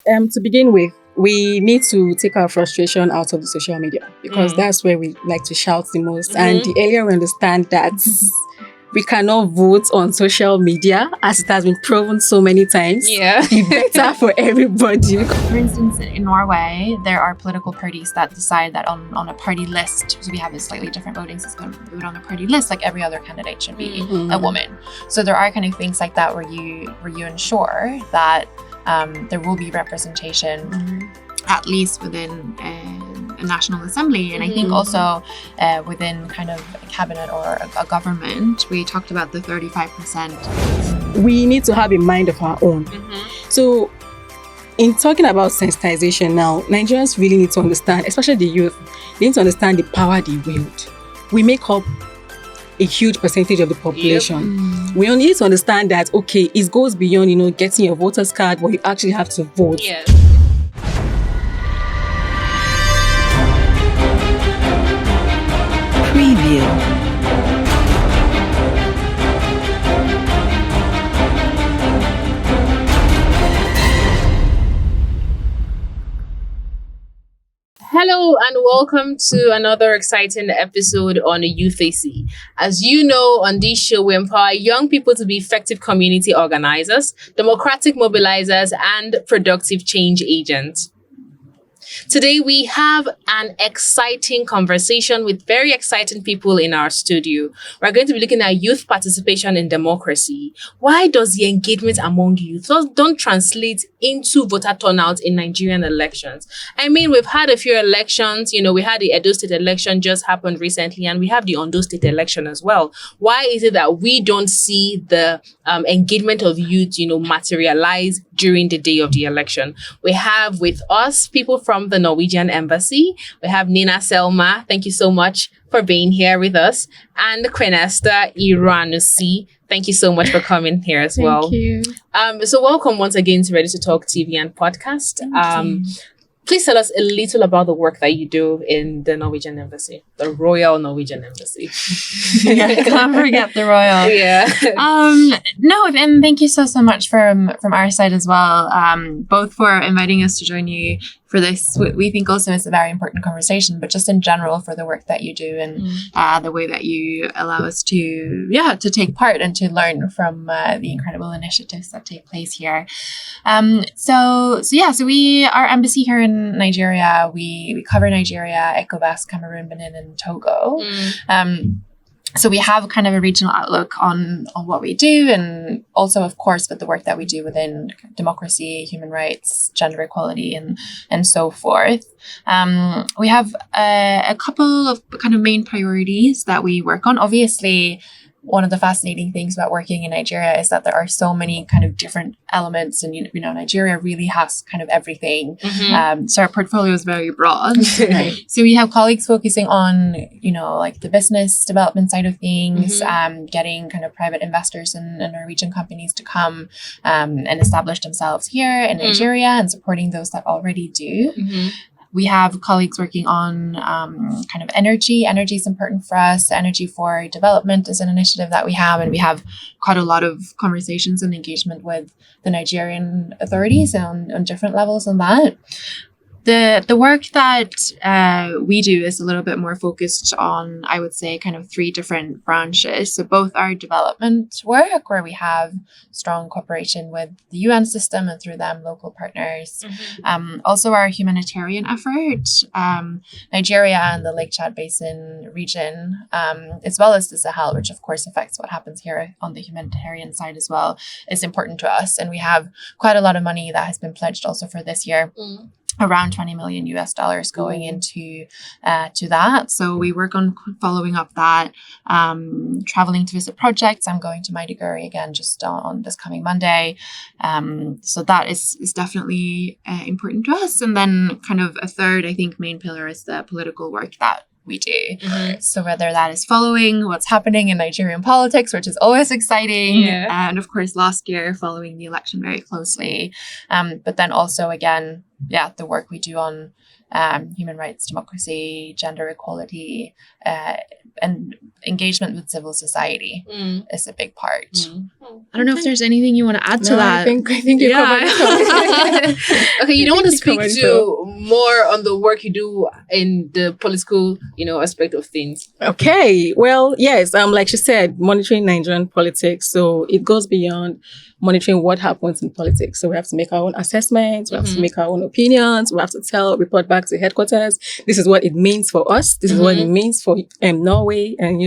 To begin with, we need to take our frustration out of the social media because that's where we like to shout the most. And the earlier we understand that we cannot vote on social media, as it has been proven so many times, the better for everybody. For instance, in Norway, there are political parties that decide that on a party list, so we have a slightly different voting system, vote on a party list, like every other candidate should be a woman. So there are kind of things like that where you ensure that there will be representation, at least within a national assembly. And I think also within kind of a cabinet or a government, we talked about the 35%. We need to have a mind of our own. So in talking about sensitization now, Nigerians really need to understand, especially the youth, they need to understand the power they wield. We make up a huge percentage of the population. We only need to understand that, okay, it goes beyond, getting your voter's card, but you actually have to vote. Preview. Hello and welcome to another exciting episode on Youthacy. As you know, on this show, we empower young people to be effective community organizers, democratic mobilizers, and productive change agents. Today, we have an exciting conversation with very exciting people in our studio. We're going to be looking at youth participation in democracy. Why does the engagement among youth don't translate into voter turnout in Nigerian elections? I mean, we've had a few elections. We had the Edo State election just happened recently, and we have the Ondo State election as well. Why is it that we don't see the engagement of youth, materialize during the day of the election? We have with us people from the Norwegian Embassy. We have Nina Selma. Thank you so much for being here with us. And Quenesta Youthacy. Thank you so much for coming here as well. Thank you. So welcome once again to Ready to Talk TV and podcast. Please tell us a little about the work that you do in the Norwegian Embassy, the Royal Norwegian Embassy. Can't forget the royal. No, and thank you so much from our side as well, both for inviting us to join you for this. We think also it's a very important conversation, but just in general for the work that you do and the way that you allow us to take part and to learn from the incredible initiatives that take place here. So our embassy here in Nigeria, we cover Nigeria, ECOWAS, Cameroon, Benin, and Togo. So we have kind of a regional outlook on what we do, and also, of course, with the work that we do within democracy, human rights, gender equality, and so forth. We have a couple of kind of main priorities that we work on. Obviously, one of the fascinating things about working in Nigeria is that there are so many kind of different elements, and Nigeria really has kind of everything. So our portfolio is very broad. So we have colleagues focusing on like the business development side of things, getting kind of private investors and Norwegian companies to come and establish themselves here in Nigeria and supporting those that already do. We have colleagues working on kind of energy. Energy is important for us. Energy for Development is an initiative that we have, and we have quite a lot of conversations and engagement with the Nigerian authorities on different levels on that. The work that we do is a little bit more focused on, I would say, kind of three different branches. So both our development work, where we have strong cooperation with the UN system and through them local partners. Also our humanitarian effort, Nigeria and the Lake Chad Basin region, as well as the Sahel, which of course affects what happens here on the humanitarian side as well, is important to us. And we have quite a lot of money that has been pledged also for this year. Around $20 million going into to that. So we work on following up that, traveling to visit projects. I'm going to Maiduguri again just on this coming Monday. So that is definitely important to us. And then kind of a third, I think, main pillar is the political work that we do. So whether that is following what's happening in Nigerian politics, which is always exciting, and of course last year following the election very closely, but then also again the work we do on human rights, democracy, gender equality, and engagement with civil society is a big part. I don't know if there's anything you want to add to that. I think you covered it. Okay, you don't want to speak to more on the work you do in the political, aspect of things. Okay, well, yes, like she said, monitoring Nigerian politics. So it goes beyond monitoring what happens in politics. So we have to make our own assessments, we have to make our own opinions, we have to report back to headquarters. This is what it means for us. This is what it means for Norway and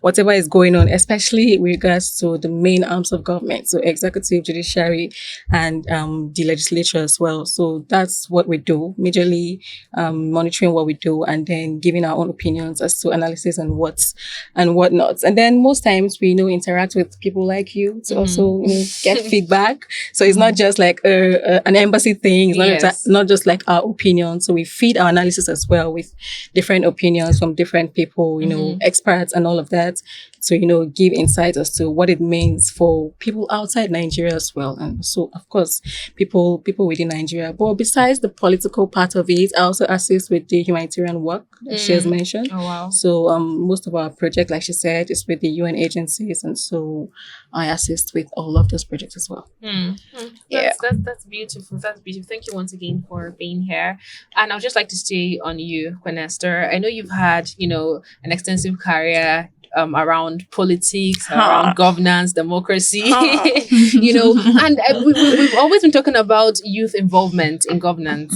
whatever is going on, especially with regards to the main arms of government. So executive, judiciary, and the legislature as well. So that's what we do, majorly monitoring what we do and then giving our own opinions as to analysis and whatnot. And then most times we interact with people like you to also get feedback. So it's not just like an embassy thing. It's not just like our opinion. So we feed our analysis as well with different opinions from different people, experts and all of that. So, give insight as to what it means for people outside Nigeria as well. And so, of course, people within Nigeria. But besides the political part of it, I also assist with the humanitarian work that she has mentioned. Oh, wow. So, most of our project, like she said, is with the UN agencies. And so I assist with all of those projects as well. That's beautiful. That's beautiful. Thank you once again for being here. And I'd just like to stay on you, Queen Esther. I know you've had, an extensive career around politics, around governance, democracy, and we've always been talking about youth involvement in governance.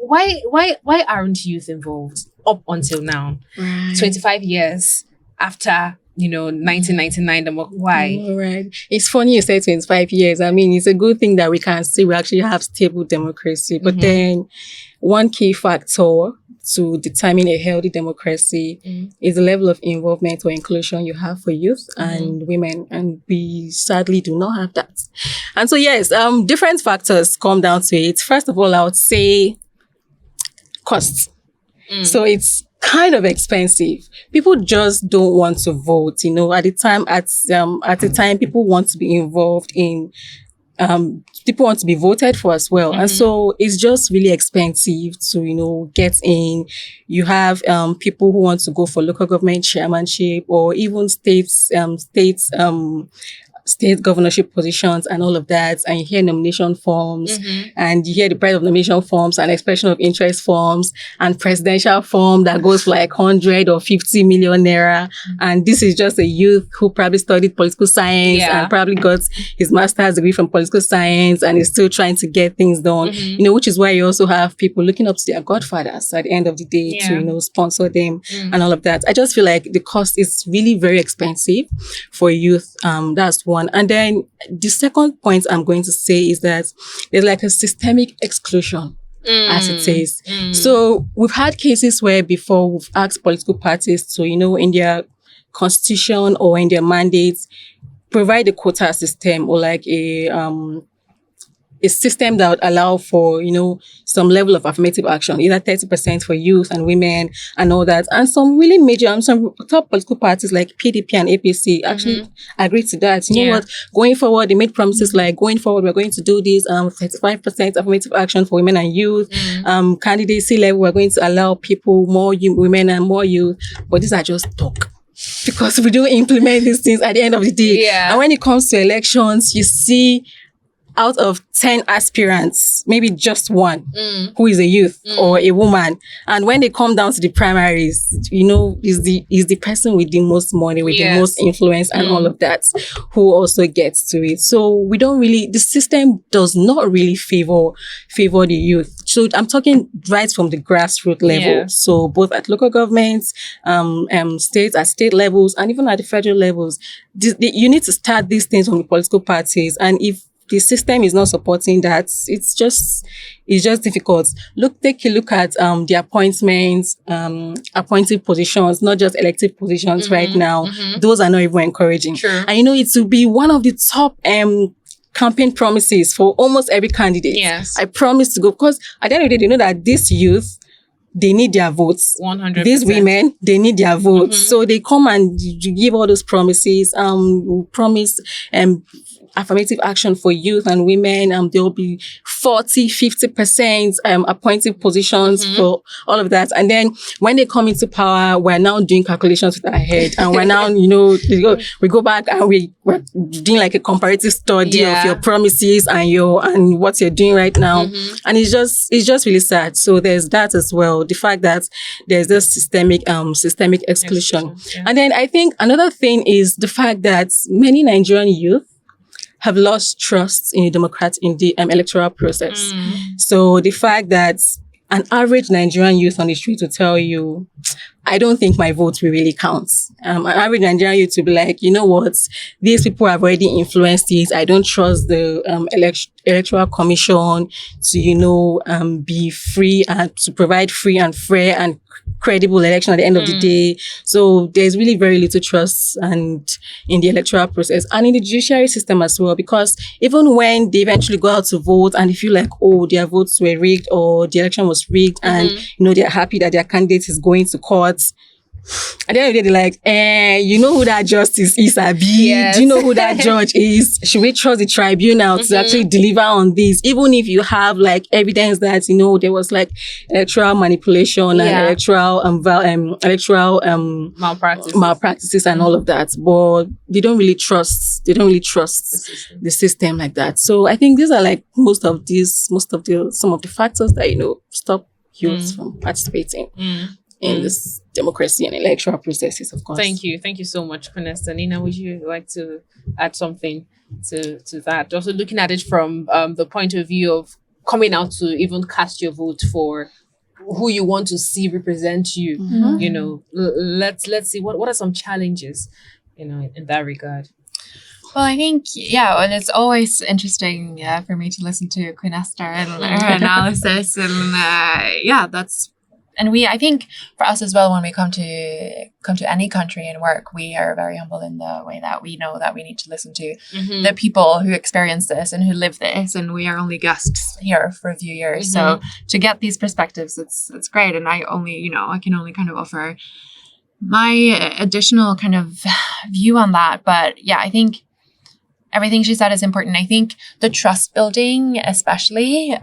Why aren't youth involved up until now? 25 years after 1999, why? Right. It's funny you say 25 years. I mean, it's a good thing that we can see we actually have stable democracy. But then one key factor to determine a healthy democracy is the level of involvement or inclusion you have for youth and women. And we sadly do not have that. And so, yes, different factors come down to it. First of all, I would say costs. So it's kind of expensive. People just don't want to vote, at the time people want to be involved in people want to be voted for as well. And so it's just really expensive to, get in. You have people who want to go for local government chairmanship or even state governorship positions and all of that, and you hear nomination forms and you hear the price of nomination forms and expression of interest forms and presidential form that goes for like 100 or 50 million naira. And this is just a youth who probably studied political science and probably got his master's degree from political science and is still trying to get things done, which is why you also have people looking up to their godfathers at the end of the day to, sponsor them and all of that. I just feel like the cost is really very expensive for youth. That's one. And then the second point I'm going to say is that there's like a systemic exclusion, as it says. So we've had cases where before we've asked political parties to, in their constitution or in their mandates, provide a quota system or like a system that would allow for, some level of affirmative action, either 30% for youth and women and all that. And some really major, some top political parties like PDP and APC actually agreed to that. You know what? Going forward, they made promises like, going forward, we're going to do this 35% affirmative action for women and youth. Candidacy level, we're going to allow people, more women and more youth. But these are just talk. Because we do implement these things at the end of the day. And when it comes to elections, you see out of 10 aspirants, maybe just one who is a youth or a woman. And when they come down to the primaries, is the person with the most money, with the most influence and all of that, who also gets to it. So we don't really, the system does not really favor the youth. So I'm talking right from the grassroots level. So both at local governments, states, at state levels, and even at the federal levels, you need to start these things from the political parties. And if the system is not supporting that, it's just difficult. Take a look at the appointments, appointed positions, not just elective positions right now. Those are not even encouraging. Sure. And it will be one of the top campaign promises for almost every candidate. Yes. I promise to go, because at the end of the day, they know that this youth, they need their votes. 100%. These women, they need their votes. So they come and give all those promises. Promise affirmative action for youth and women. There will be 40-50% appointing positions for all of that. And then when they come into power, we're now doing calculations with our head, and we're now, we go back and we're doing like a comparative study of your promises and what you're doing right now. And it's just really sad. So there's that as well. The fact that there's this systemic exclusion. Yeah. And then I think another thing is the fact that many Nigerian youth have lost trust in the electoral process. So the fact that an average Nigerian youth on the street will tell you, I don't think my vote will really count. An average Nigerian youth will be like, you know what, these people have already influenced it. I don't trust the electoral commission to, be free and to provide free and fair and credible election at the end of the day. So there's really very little trust in the electoral process and in the judiciary system as well, because even when they eventually go out to vote and they feel like, oh, their votes were rigged or the election was rigged, and they're happy that their candidate is going to court, at the end of the day, they're like, you know who that justice is, Abi? Yes. Do you know who that judge is? Should we trust the tribunal to actually deliver on this? Even if you have like evidence that, there was like electoral manipulation and electoral malpractices and all of that. But they don't really trust the system like that. So I think these are like some of the factors that, stop youth from participating in this democracy and electoral processes, of course. Thank you so much, Vanessa. Nina, would you like to add something to that? Also looking at it from the point of view of coming out to even cast your vote for who you want to see represent you. Let's see what are some challenges, in that regard. Well, I think, and it's always interesting for me to listen to Queen Esther and her analysis, and I think for us as well, when we come to any country and work, we are very humble in the way that we know that we need to listen to the people who experience this and who live this, and we are only guests here for a few years. So to get these perspectives, it's great. And I can only kind of offer my additional kind of view on that. But I think everything she said is important. I think the trust building, especially,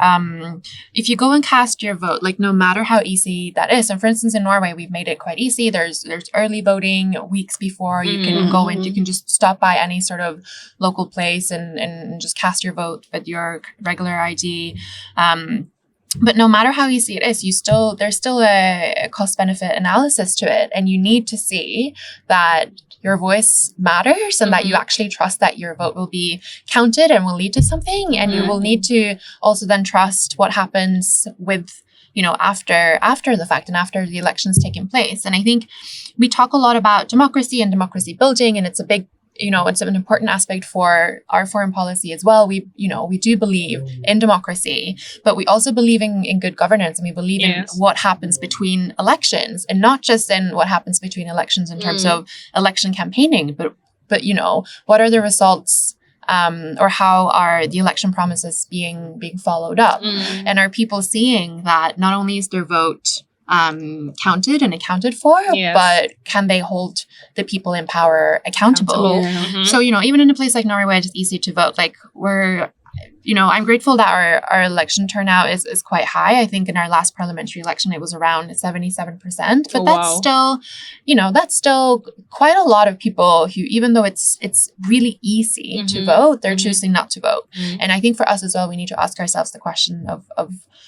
if you go and cast your vote, like no matter how easy that is. And for instance, in Norway, we've made it quite easy. There's early voting weeks before. You can go in, you can just stop by any sort of local place and just cast your vote with your regular ID. But no matter how easy it is, there's still a cost-benefit analysis to it. And you need to see that your voice matters and that you actually trust that your vote will be counted and will lead to something. And you will need to also then trust what happens with, after the fact and after the election's taken place. And I think we talk a lot about democracy and democracy building, and it's a big it's an important aspect for our foreign policy as well. We do believe in democracy, but we also believe in good governance, and we believe in what happens between elections, and not just in what happens between elections in terms of election campaigning, but what are the results, or how are the election promises being followed up? And are people seeing that not only is their vote counted and accounted for, but can they hold the people in power accountable? So, even in a place like Norway, it's easy to vote. Like I'm grateful that our election turnout is quite high. I think in our last parliamentary election, it was around 77%, but that's still quite a lot of people who, even though it's really easy to vote, they're choosing not to vote. And I think for us as well, we need to ask ourselves the question of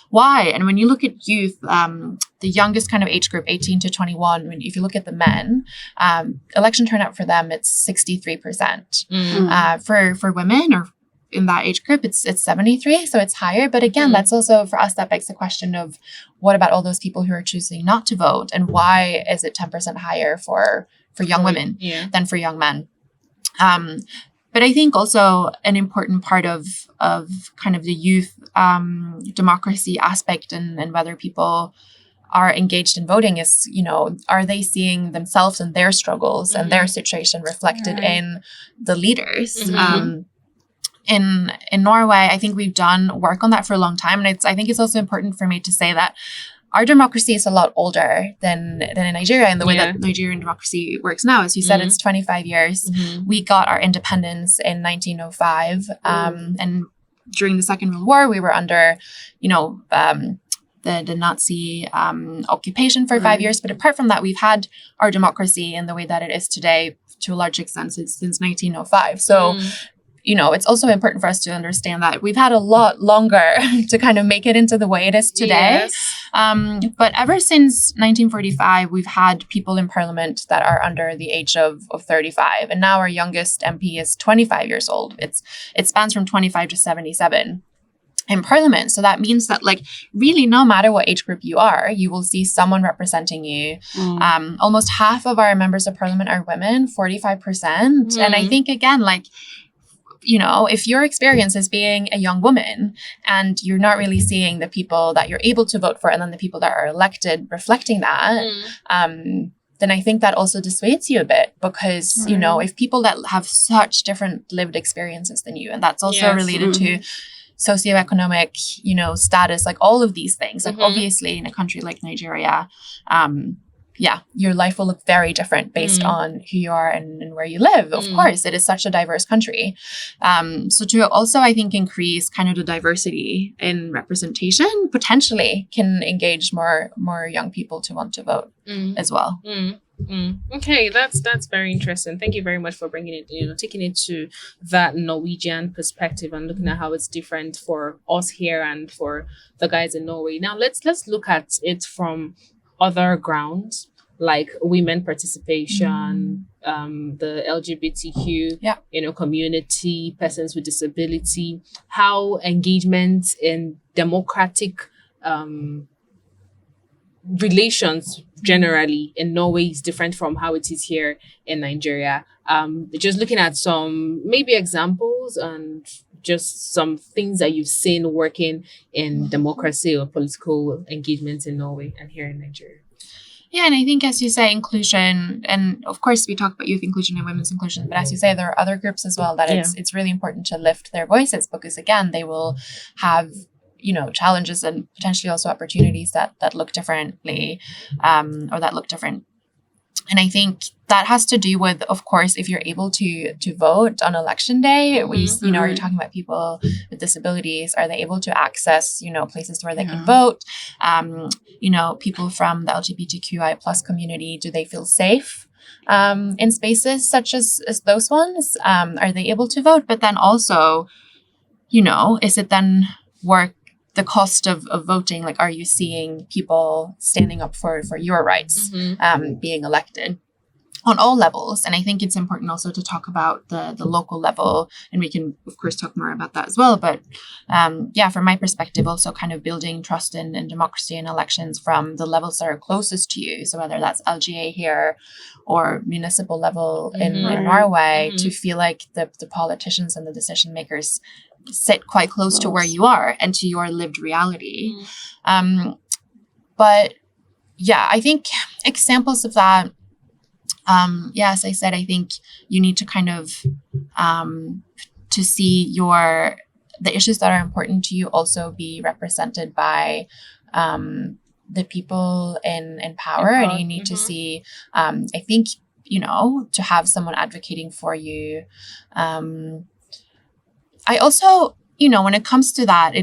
why. And when you look at youth, the youngest kind of age group, 18 to 21, if you look at the men, election turnout for them, it's 63%. For women, or in that age group, it's 73, so it's higher. But again, that's also, for us, that begs the question of what about all those people who are choosing not to vote, and why is it 10% higher for young women than for young men? But I think also an important part of kind of the youth democracy aspect and whether people are engaged in voting is, are they seeing themselves and their struggles and their situation reflected in the leaders? In Norway, I think we've done work on that for a long time. And I think it's also important for me to say that our democracy is a lot older than in Nigeria, in the way that Nigerian democracy works now. As you said, it's 25 years. We got our independence in 1905. And during the Second World War, we were under, the Nazi occupation for 5 years. But apart from that, we've had our democracy in the way that it is today to a large extent since 1905. So, it's also important for us to understand that we've had a lot longer to kind of make it into the way it is today. But ever since 1945, we've had people in parliament that are under the age of 35. And now our youngest MP is 25 years old. It spans from 25 to 77. In parliament. So that means that really no matter what age group you are, you will see someone representing you. Almost half of our members of parliament are women, 45%. And I think again, if your experience is being a young woman and you're not really seeing the people that you're able to vote for and then the people that are elected reflecting that, then I think that also dissuades you a bit because, if people that have such different lived experiences than you, and that's also related to socioeconomic, status, all of these things. Obviously in a country like Nigeria, your life will look very different based on who you are and where you live. Of course, it is such a diverse country. So to also, I think, increase kind of the diversity in representation, potentially can engage more young people to want to vote as well. Okay, that's very interesting. Thank you very much for bringing it, taking it to that Norwegian perspective and looking at how it's different for us here and for the guys in Norway. Now let's look at it from other grounds like women participation, the LGBTQ, community, persons with disability, how engagement in democratic relations generally in Norway is different from how it is here in Nigeria. Just looking at some maybe examples and just some things that you've seen working in democracy or political engagement in Norway and here in Nigeria. Yeah, and I think, as you say, inclusion, and of course we talk about youth inclusion and women's inclusion, but as you say, there are other groups as well that it's really important to lift their voices because, again, they will have challenges and potentially also opportunities that look differently or that look different. And I think that has to do with, of course, if you're able to vote on election day, are you talking about people with disabilities? Are they able to access, places where they can vote? People from the LGBTQI plus community, do they feel safe in spaces such as those ones? Are they able to vote? But then also, is it then worth the cost of voting? Are you seeing people standing up for your rights, being elected on all levels? And I think it's important also to talk about the local level, and we can, of course, talk more about that as well. But from my perspective, also kind of building trust in democracy and elections from the levels that are closest to you. So whether that's LGA here or municipal level in Norway, to feel like the politicians and the decision makers sit quite close to where you are and to your lived reality. But I think examples of that, as I said, I think you need to kind of to see the issues that are important to you also be represented by the people in power. And you need to see, I think, to have someone advocating for you. I also, when it comes to that,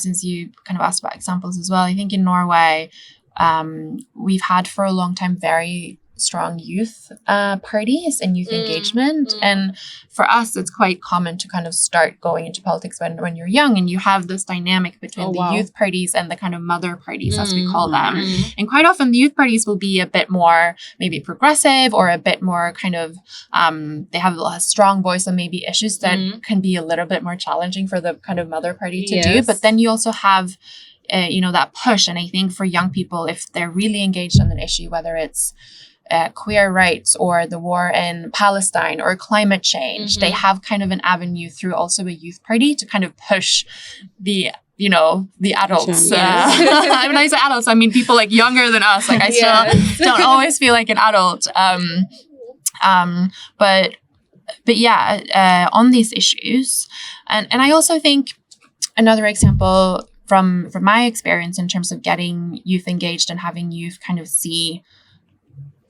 since you kind of asked about examples as well, I think in Norway, we've had for a long time very strong youth parties and youth engagement. And for us, it's quite common to kind of start going into politics when you're young, and you have this dynamic between the youth parties and the kind of mother parties, as we call them. And quite often the youth parties will be a bit more maybe progressive or a bit more kind of, they have a strong voice on maybe issues that can be a little bit more challenging for the kind of mother party to do. But then you also have that push. And I think for young people, if they're really engaged on an issue, whether it's queer rights or the war in Palestine or climate change, they have kind of an avenue through also a youth party to kind of push the adults. When I say adults, I mean people younger than us. I still don't always feel like an adult. But on these issues. And I also think another example from my experience in terms of getting youth engaged and having youth kind of see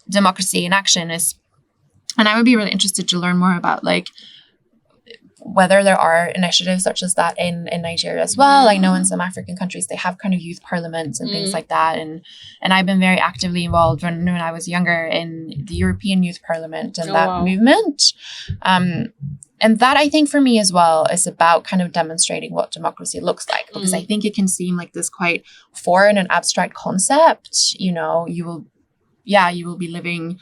democracy in action is, and I would be really interested to learn more about like whether there are initiatives such as that in Nigeria as well. I know in some African countries they have kind of youth parliaments and things like that. And I've been very actively involved when I was younger in the European Youth Parliament and movement. And that, I think, for me as well, is about kind of demonstrating what democracy looks like, because I think it can seem like this quite foreign and abstract concept. You know, you will be living,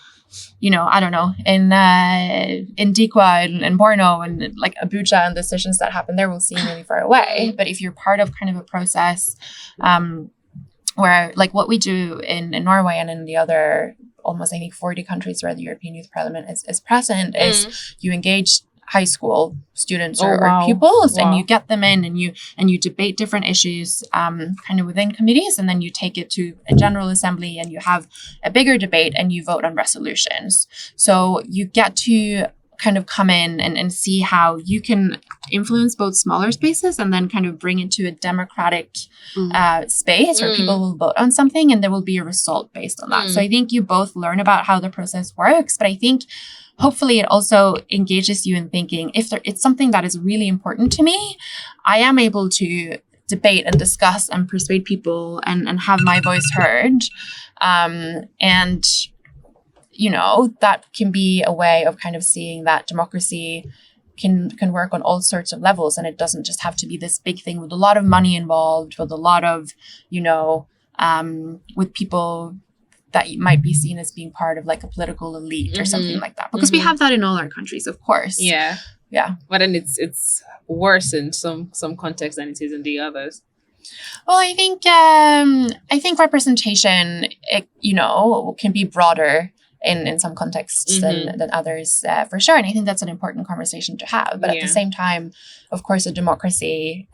you know, I don't know, in Dikwa and Borno and like Abuja, and decisions that happen there will seem really far away. But if you're part of kind of a process where, like what we do in Norway and in the other almost, I think, 40 countries where the European Youth Parliament is present, is you engage high school students or pupils, and you get them in and you debate different issues kind of within committees, and then you take it to a general assembly and you have a bigger debate and you vote on resolutions. So you get to kind of come in and see how you can influence both smaller spaces and then kind of bring it to a democratic space where people will vote on something and there will be a result based on that. So I think you both learn about how the process works, but I think hopefully it also engages you in thinking, if it's something that is really important to me, I am able to debate and discuss and persuade people and have my voice heard. And, you know, that can be a way of kind of seeing that democracy can work on all sorts of levels. And it doesn't just have to be this big thing with a lot of money involved, with a lot of, you know, with people that might be seen as being part of like a political elite or something like that. Because we have that in all our countries, of course. Yeah. Yeah. But then it's worse in some contexts than it is in the others. Well, I think representation, you know, can be broader in some contexts than others, for sure. And I think that's an important conversation to have. But at the same time, of course, a democracy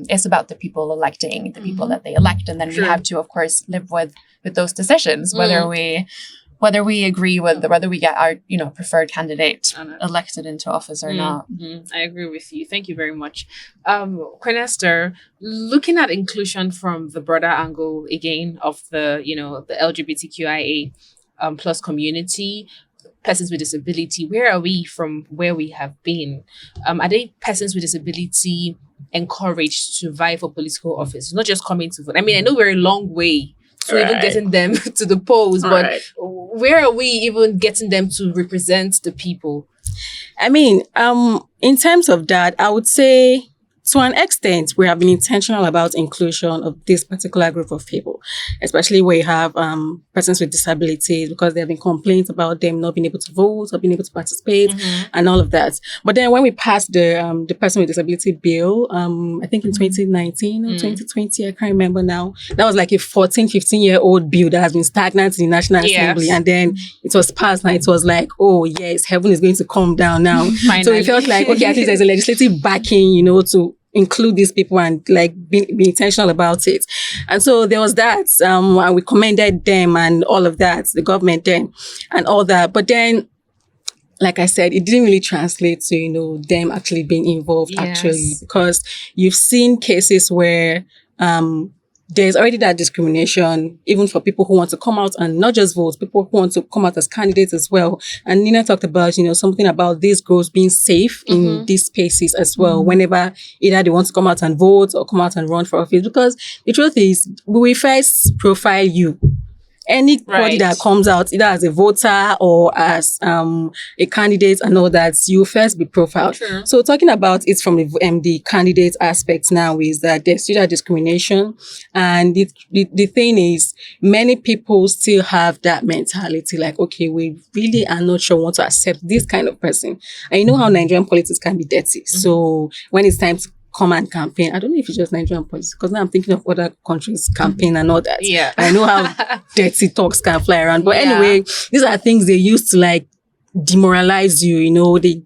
is about the people electing the people that they elect. And then we have to, of course, live with those decisions, whether we agree with, whether we get our, you know, preferred candidate elected into office or not. I agree with you. Thank you very much. Queen Esther, looking at inclusion from the broader angle again of the, you know, the LGBTQIA plus community, persons with disability, where are we from where we have been? Are they persons with disability encouraged to vie for political office, not just coming to vote? I mean, I know we're a long way to even getting them to the polls, but where are we even getting them to represent the people? I mean, in terms of that, I would say to an extent, we have been intentional about inclusion of this particular group of people, especially where you have persons with disabilities, because there have been complaints about them not being able to vote or being able to participate and all of that. But then when we passed the person with disability bill, I think in 2019 or 2020, I can't remember now, that was like a 14, 15-year-old bill that has been stagnant in the National Assembly. And then it was passed and it was like, oh yes, heaven is going to come down now. So it felt like, okay, at least there's a legislative backing, you know, to include these people and like be intentional about it. And so there was that, and we commended them and all of that, the government then and all that. But then, like I said, it didn't really translate to, you know, them actually being involved actually, because you've seen cases where, there's already that discrimination, even for people who want to come out and not just vote, people who want to come out as candidates as well. And Nina talked about, you know, something about these girls being safe in these spaces as well, whenever either they want to come out and vote or come out and run for office. Because the truth is, we will first profile you. Anybody that comes out, either as a voter or as a candidate and all that, you first be profiled. Sure. So talking about it from the candidate aspect now is that there's still that discrimination. And the thing is, many people still have that mentality like, okay, we really are not sure we want to accept this kind of person. And you know how Nigerian politics can be dirty. So when it's time to come and campaign, I don't know if it's just Nigerian politics, because now I'm thinking of other countries' campaign and all that. Yeah. I know how dirty talks can fly around. But anyway, these are things they use to like demoralize you, you know, they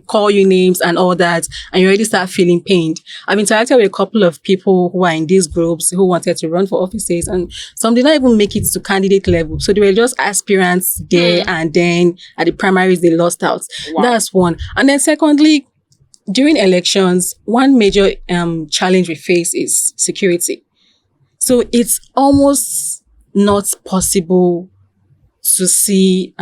call you names and all that, and you already start feeling pained. I've interacted with a couple of people who are in these groups who wanted to run for offices, and some did not even make it to candidate level. So they were just aspirants there, and then at the primaries, they lost out. That's one. And then secondly, during elections, one major challenge we face is security. So it's almost not possible to see,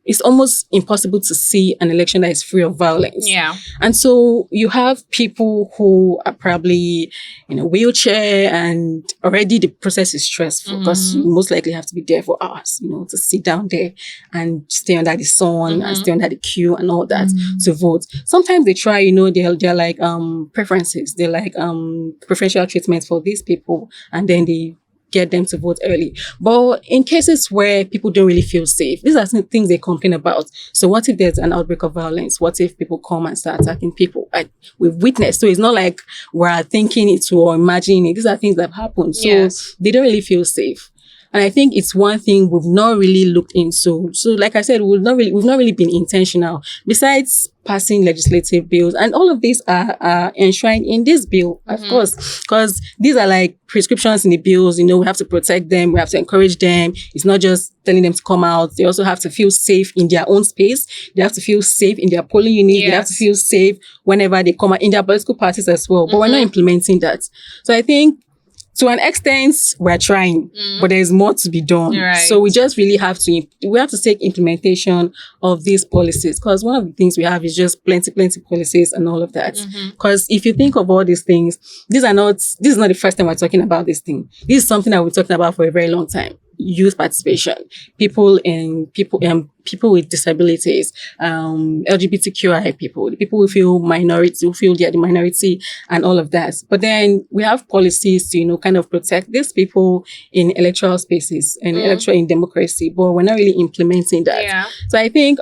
it's almost impossible to see an election that is free of violence. Yeah. And so you have people who are probably in a wheelchair and already the process is stressful because you most likely have to be there for hours, to sit down there and stay under the sun and stay under the queue and all that to vote. Sometimes they try, they're like preferences. They're like preferential treatment for these people, and then they get them to vote early. But in cases where people don't really feel safe, these are some things they complain about. So what if there's an outbreak of violence? What if people come and start attacking people? We've witnessed. So it's not like we're thinking it or imagining it. These are things that have happened. So they don't really feel safe. And I think it's one thing we've not really looked into. So like I said, we've not really been intentional. Besides passing legislative bills, and all of these are enshrined in this bill, of course, because these are like prescriptions in the bills. We have to protect them. We have to encourage them. It's not just telling them to come out. They also have to feel safe in their own space. They have to feel safe in their polling units. They have to feel safe whenever they come out in their political parties as well. But we're not implementing that. So I think, to an extent, we're trying, but there's more to be done. Right. So we just really have to take implementation of these policies, because one of the things we have is just plenty policies and all of that. Because if you think of all these things, this is not the first time we're talking about this thing. This is something that we're talking about for a very long time. Youth participation, people with disabilities, LGBTQI people, the people who feel minority, who feel they're the minority, and all of that. But then we have policies to, kind of protect these people in electoral spaces and in democracy, but we're not really implementing that. Yeah. So I think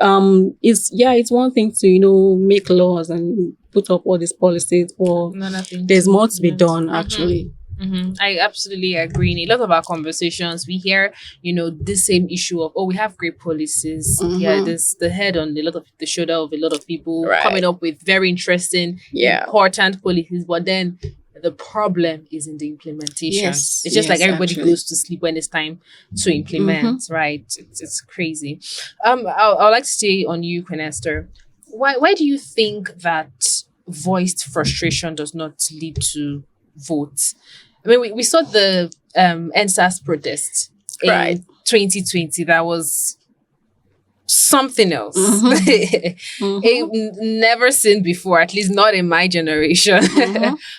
it's one thing to make laws and put up all these policies, but there's more to be done actually. I absolutely agree. In a lot of our conversations, we hear, this same issue of, we have great policies. Yeah, this the head on the shoulder of a lot of people coming up with very interesting, important policies. But then the problem is in the implementation. It's just like everybody goes to sleep when it's time to implement, right? It's crazy. I would like to stay on you, Queen Esther. Why do you think that voiced frustration does not lead to votes? I mean, we saw the NSAS protest in 2020. That was something else. Never seen before, at least not in my generation.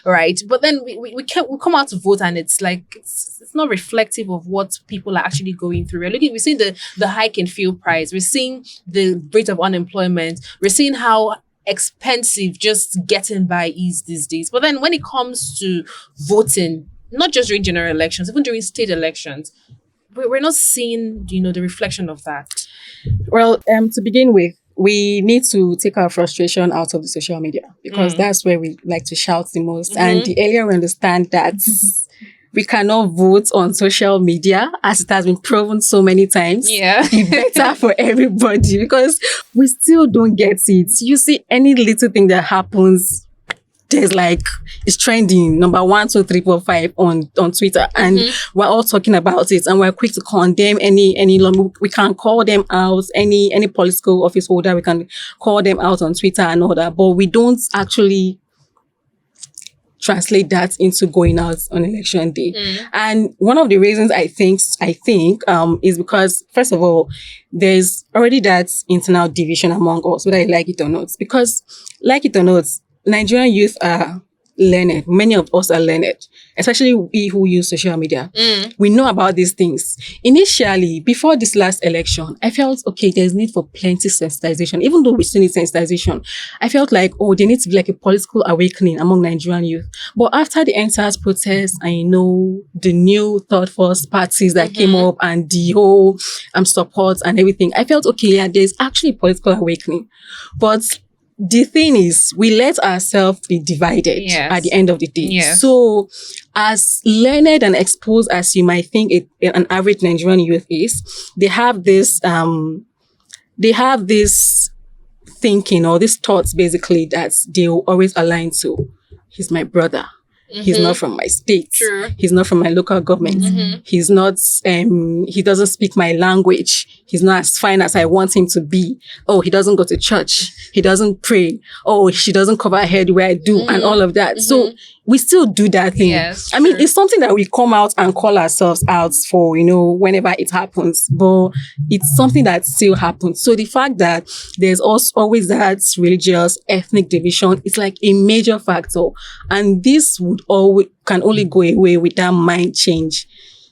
Right? But then we come out to vote, and it's like it's not reflective of what people are actually going through. We're seeing the hike in fuel price. We're seeing the rate of unemployment. We're seeing how expensive just getting by is these days. But then when it comes to voting, not just during general elections, even during state elections, we're not seeing, the reflection of that. Well, to begin with, we need to take our frustration out of the social media, because that's where we like to shout the most. And the earlier we understand that we cannot vote on social media, as it has been proven so many times, the better for everybody, because we still don't get it. You see any little thing that happens, there's it's trending number 1, 2, 3, 4, 5 on Twitter, and we're all talking about it, and we're quick to condemn any law. We can call them out, any political office holder, we can call them out on Twitter and all that, but we don't actually translate that into going out on election day. And one of the reasons I think is because, first of all, there's already that internal division among us, whether you like it or not. Because, like it or not, Nigerian youth are learned. Many of us are learned, especially we who use social media. We know about these things. Initially, before this last election, I felt, okay, there's need for plenty sensitization. Even though we still need sensitization, I felt like, there needs to be like a political awakening among Nigerian youth. But after the NSAS protests, I know the new third force parties that came up and the whole support and everything, I felt, okay, there's actually a political awakening. But the thing is, we let ourselves be divided at the end of the day. So, as learned and exposed as you might think an average Nigerian youth is, they have this thinking or these thoughts basically that they will always align to. He's my brother. He's not from my state. True. He's not from my local government. He's not, he doesn't speak my language. He's not as fine as I want him to be. Oh, he doesn't go to church. He doesn't pray. Oh, she doesn't cover her head where I do and all of that. So we still do that thing. Yes, I mean, it's something that we come out and call ourselves out for, whenever it happens, but it's something that still happens. So the fact that there's also always that religious, ethnic division, it's like a major factor. And this can only go away with that mind change.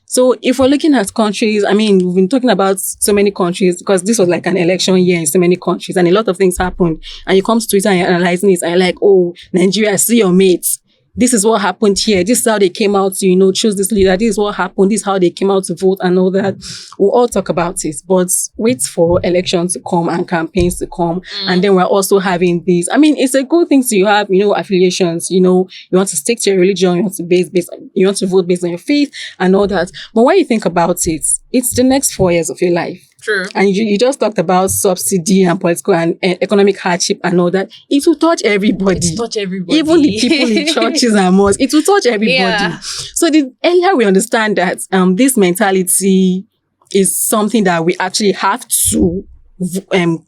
So if we're looking at countries, I mean, we've been talking about so many countries because this was like an election year in so many countries and a lot of things happened. And you come to Twitter and you're analyzing it and you're like, oh, Nigeria, see your mates. This is what happened here. This is how they came out to, choose this leader. This is what happened. This is how they came out to vote and all that. We'll all talk about it, but wait for elections to come and campaigns to come. And then we're also having these. I mean, it's a good thing to have, affiliations, you want to stick to your religion, you want to vote based on your faith and all that. But when you think about it, it's the next 4 years of your life. True. And you just talked about subsidy and political and economic hardship and all that. It will touch everybody. It will touch everybody. Even the people in churches and mosques. It will touch everybody. Yeah. So the earlier we understand that this mentality is something that we actually have to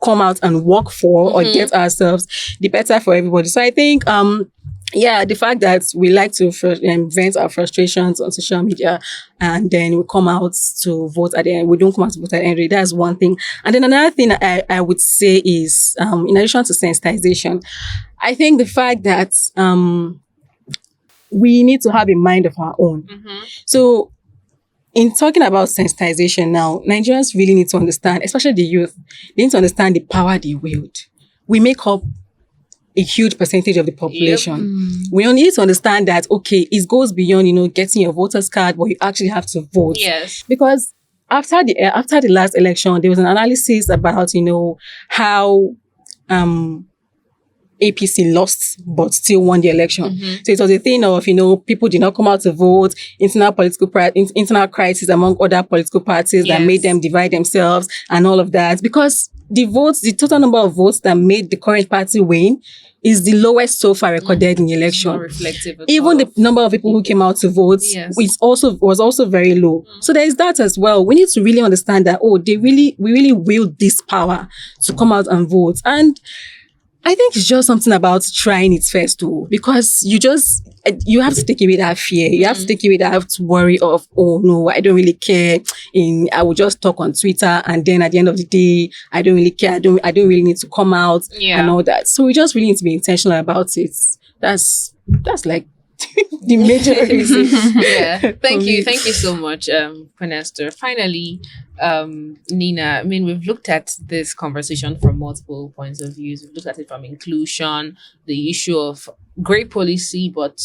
come out and work for or get ourselves, the better for everybody. So I think the fact that we like to vent our frustrations on social media and then we come out to vote at the end. We don't come out to vote at the end. That's one thing. And then another thing I would say is, in addition to sensitization, I think the fact that we need to have a mind of our own. So in talking about sensitization now, Nigerians really need to understand, especially the youth, they need to understand the power they wield. We make up a huge percentage of the population. We only need to understand that, okay, it goes beyond, getting your voter's card, but you actually have to vote. Yes. Because after the last election, there was an analysis about, how APC lost but still won the election. So it was a thing of, people did not come out to vote, internal crisis among other political parties that made them divide themselves and all of that. Because the total number of votes that made the current party win is the lowest so far recorded in the election. Not reflective at Even all. the number of people who came out to vote was also very low. So there is that as well. We need to really understand that, we really wield this power to come out and vote. And I think it's just something about trying it first too, because you have to take away that fear. You have to take away that worry of, oh no, I don't really care. I will just talk on Twitter and then at the end of the day, I don't really care. I don't really need to come out and all that. So we just really need to be intentional about it. That's like the major reason. Thank you so much, Panester. Finally, Nina, I mean, we've looked at this conversation from multiple points of views. We've looked at it from inclusion, the issue of great policy, but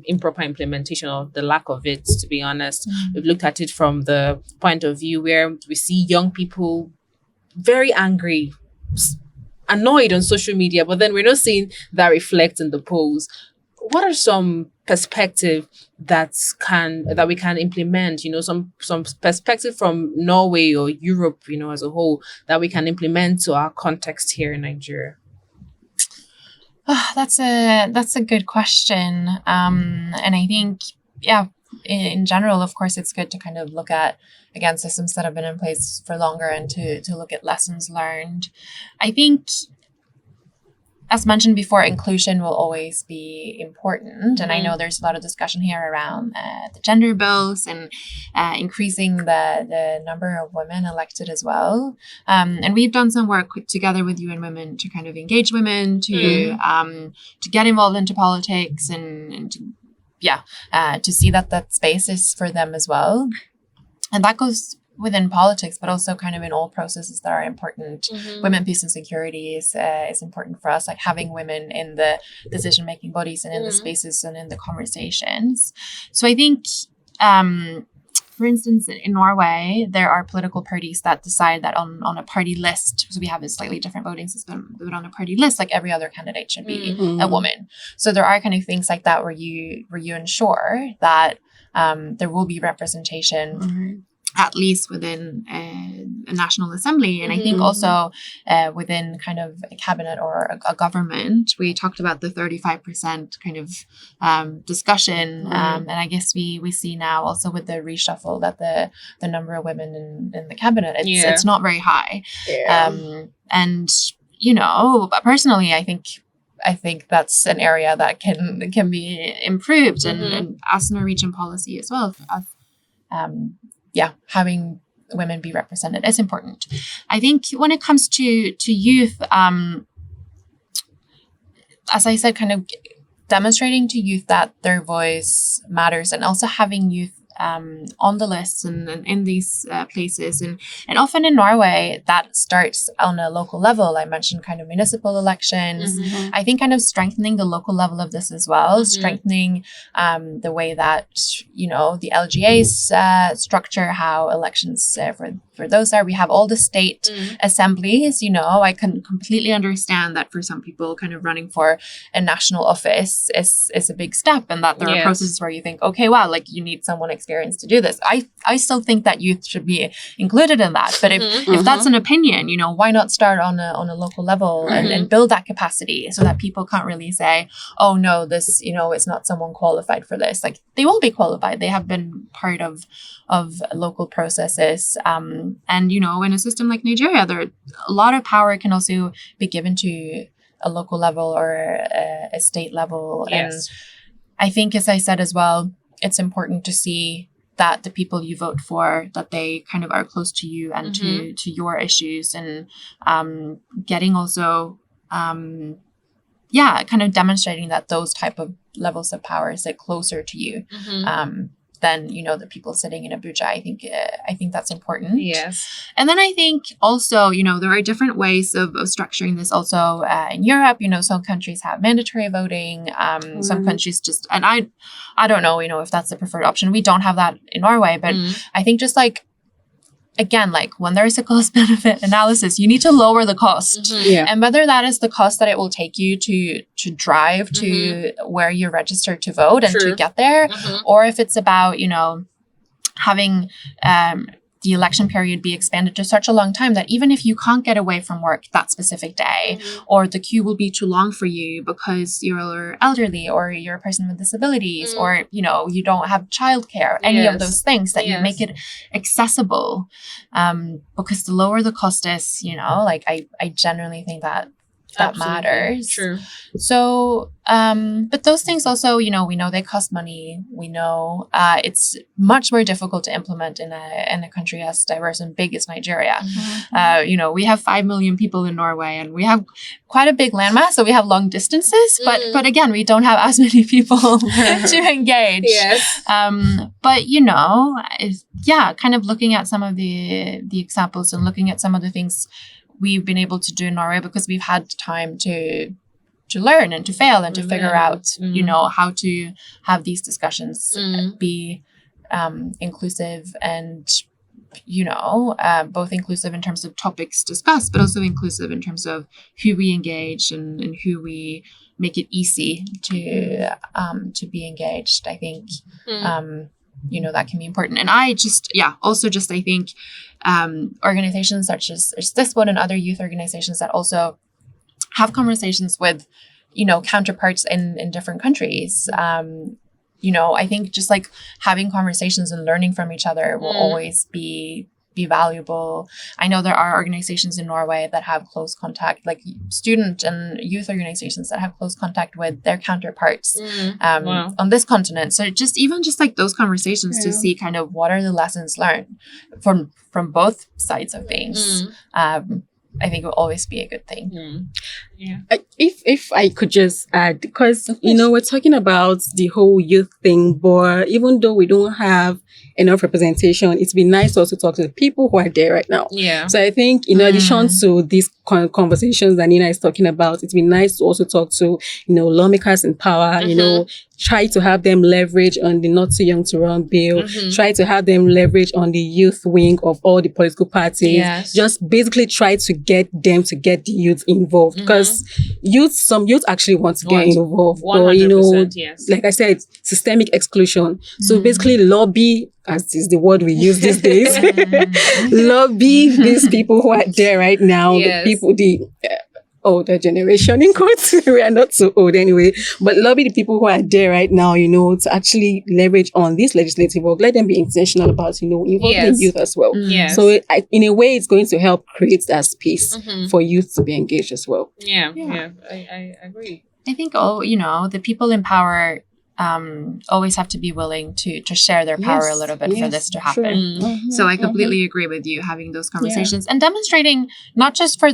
improper implementation or the lack of it, to be honest. We've looked at it from the point of view where we see young people very angry, annoyed on social media, but then we're not seeing that reflect in the polls. What are some perspective that we can implement, some perspective from Norway or Europe, as a whole, that we can implement to our context here in Nigeria? That's a good question. And I think, in general, of course, it's good to kind of look at, again, systems that have been in place for longer and to look at lessons learned. I think, as mentioned before, inclusion will always be important. And I know there's a lot of discussion here around the gender bills and increasing the number of women elected as well. And we've done some work together with UN Women to kind of engage women, to get involved into politics and to see that space is for them as well. And that goes within politics, but also kind of in all processes that are important. Women, peace and security is important for us, like having women in the decision-making bodies and in the spaces and in the conversations. So I think, for instance, in Norway, there are political parties that decide that on a party list, so we have a slightly different voting system, but on a party list, like every other candidate should be a woman. So there are kind of things like that where you ensure that there will be representation at least within a national assembly. And I think also within kind of a cabinet or a government, we talked about the 35% kind of discussion. And I guess we see now also with the reshuffle that the number of women in the cabinet, it's not very high. And, you know, personally, I think that's an area that can be improved and as Norwegian policy as well. Having women be represented is important. I think when it comes to youth, as I said, kind of demonstrating to youth that their voice matters, and also having youth on the lists and in these places. And often in Norway, that starts on a local level. I mentioned kind of municipal elections. I think kind of strengthening the local level of this as well, strengthening the way that, you know, the LGAs structure how elections for those are. We have all the state assemblies, you know. I can completely understand that for some people kind of running for a national office is a big step, and that there are processes where you think, okay, wow, like you need someone experienced to do this. I still think that youth should be included in that. But if that's an opinion, you know, why not start on a local level and build that capacity so that people can't really say, oh no, this, you know, it's not someone qualified for this. Like they will be qualified. They have been part of local processes. And, you know, in a system like Nigeria, there a lot of power can also be given to a local level or a state level. And I think, as I said as well, it's important to see that the people you vote for, that they kind of are close to you and to your issues, and getting also, kind of demonstrating that those type of levels of power sit closer to you than, you know, the people sitting in Abuja. I think that's important. Yes. And then I think also, you know, there are different ways of structuring this also in Europe. You know, some countries have mandatory voting. Some countries just, and I don't know, you know, if that's the preferred option. We don't have that in Norway, but I think just like, again, like when there's a cost benefit analysis, you need to lower the cost. And whether that is the cost that it will take you to drive to where you're registered to vote and to get there, or if it's about, you know, having the election period be expanded to such a long time that even if you can't get away from work that specific day, or the queue will be too long for you because you're elderly or you're a person with disabilities, or, you know, you don't have childcare, any of those things, that you make it accessible. Because the lower the cost is, you know, like I generally think that matters. True. So, but those things also, you know, we know they cost money. We know it's much more difficult to implement in a country as diverse and big as Nigeria. You know, we have 5 million people in Norway, and we have quite a big landmass, so we have long distances. But again, we don't have as many people to engage. But you know, kind of looking at some of the examples and looking at some of the things we've been able to do in Norway, because we've had time to learn and to fail and to figure out, you know, how to have these discussions be inclusive and, you know, both inclusive in terms of topics discussed, but also inclusive in terms of who we engage and who we make it easy to be engaged. I think, you know, that can be important. And I think organizations such as this one and other youth organizations that also have conversations with, you know, counterparts in different countries. You know, I think just like having conversations and learning from each other will always be valuable. I know there are organizations in Norway that have close contact, like student and youth organizations that have close contact with their counterparts on this continent. So just like those conversations to see kind of what are the lessons learned from both sides of things. I think it will always be a good thing. If I could just add, because, you know, we're talking about the whole youth thing, but even though we don't have enough representation, it's been nice to also talk to the people who are there right now. So I think, in addition to these conversations that Nina is talking about, it's been nice to also talk to, you know, lawmakers in power, you know, try to have them leverage on the Not Too Young to Run bill, try to have them leverage on the youth wing of all the political parties. Yes. Just basically try to get them to get the youth involved, because some youth actually want to get involved. 100%, But, yes. like I said, systemic exclusion. So basically lobby, as is the word we use these days, lobby these people who are there right now, Yes. the people, older generation in quotes. We are not so old anyway, but lobby the people who are there right now, to actually leverage on this legislative work. Let them be intentional about, involving youth as well. Yes. So in a way, it's going to help create that space for youth to be engaged as well. Yeah. I agree. I think, the people in power always have to be willing to share their power a little bit for this to happen. Sure. So I completely agree with you, having those conversations and demonstrating not just for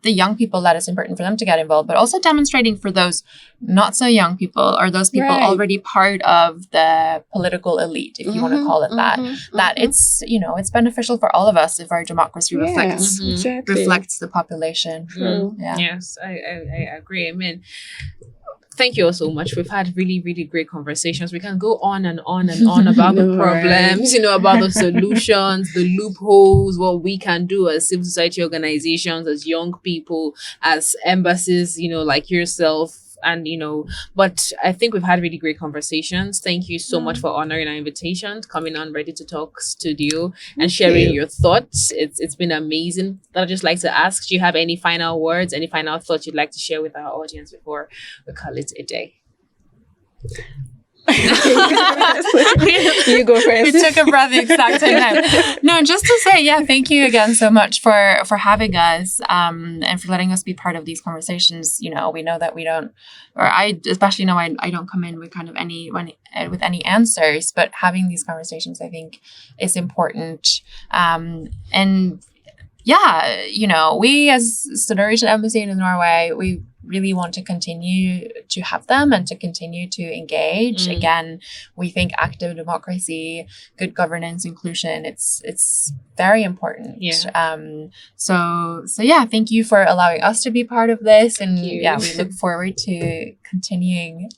the young people that it's important for them to get involved, but also demonstrating for those not so young people, or those people already part of the political elite, if you want to call it that it's, it's beneficial for all of us if our democracy reflects the population. Yes, I agree. I mean, thank you all so much. We've had really, really great conversations. We can go on and on and on about the problems, about the solutions, the loopholes, what we can do as civil society organizations, as young people, as embassies, like yourself. And, but I think we've had really great conversations. Thank you so much for honoring our invitation, coming on Ready to Talk studio and sharing your thoughts. It's been amazing. I'd just like to ask, do you have any final words, any final thoughts you'd like to share with our audience before we call it a day? You go first. We took a breath the exact same time. No, just to say, thank you again so much for having us, and for letting us be part of these conversations. We know that we don't, or I especially know I don't come in with kind of any answers, but having these conversations, I think, is important. And we as Student Embassy in Norway, we really want to continue to have them and to continue to engage. Again, we think active democracy, good governance, inclusion, it's very important. So thank you for allowing us to be part of this, and we look forward to continuing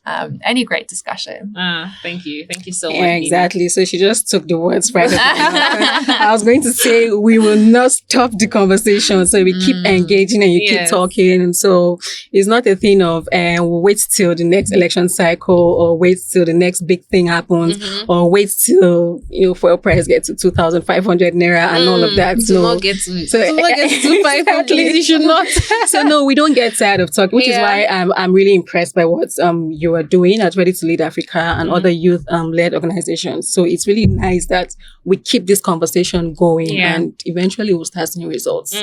any great discussion. Thank you so much. Exactly. So she just took the words right out. I was going to say we will not stop the conversation, so we keep engaging and you keep talking. And so it's not a thing of we'll wait till the next election cycle, or wait till the next big thing happens, or wait till fuel price gets to 2,500 naira and all of that. So not get to 2,500. You should not. So no, we don't get tired of talking, which is why I'm really impressed by what you are doing at Ready to Lead Africa and other youth led organizations. So it's really nice that we keep this conversation going, and eventually we'll start seeing results.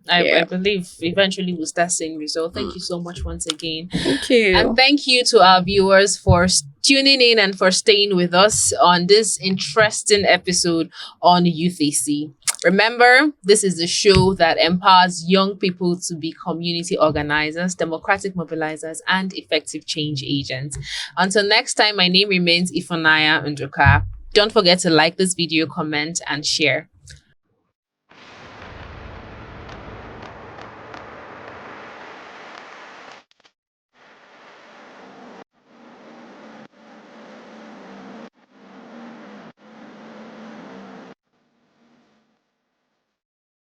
I believe eventually we'll start seeing results. Thank you so much once again. Thank you. And thank you to our viewers for tuning in and for staying with us on this interesting episode on Youthacy. Remember, this is the show that empowers young people to be community organizers, democratic mobilizers, and effective change agents. Until next time, my name remains Ifunanya Njoka. Don't forget to like this video, comment, and share.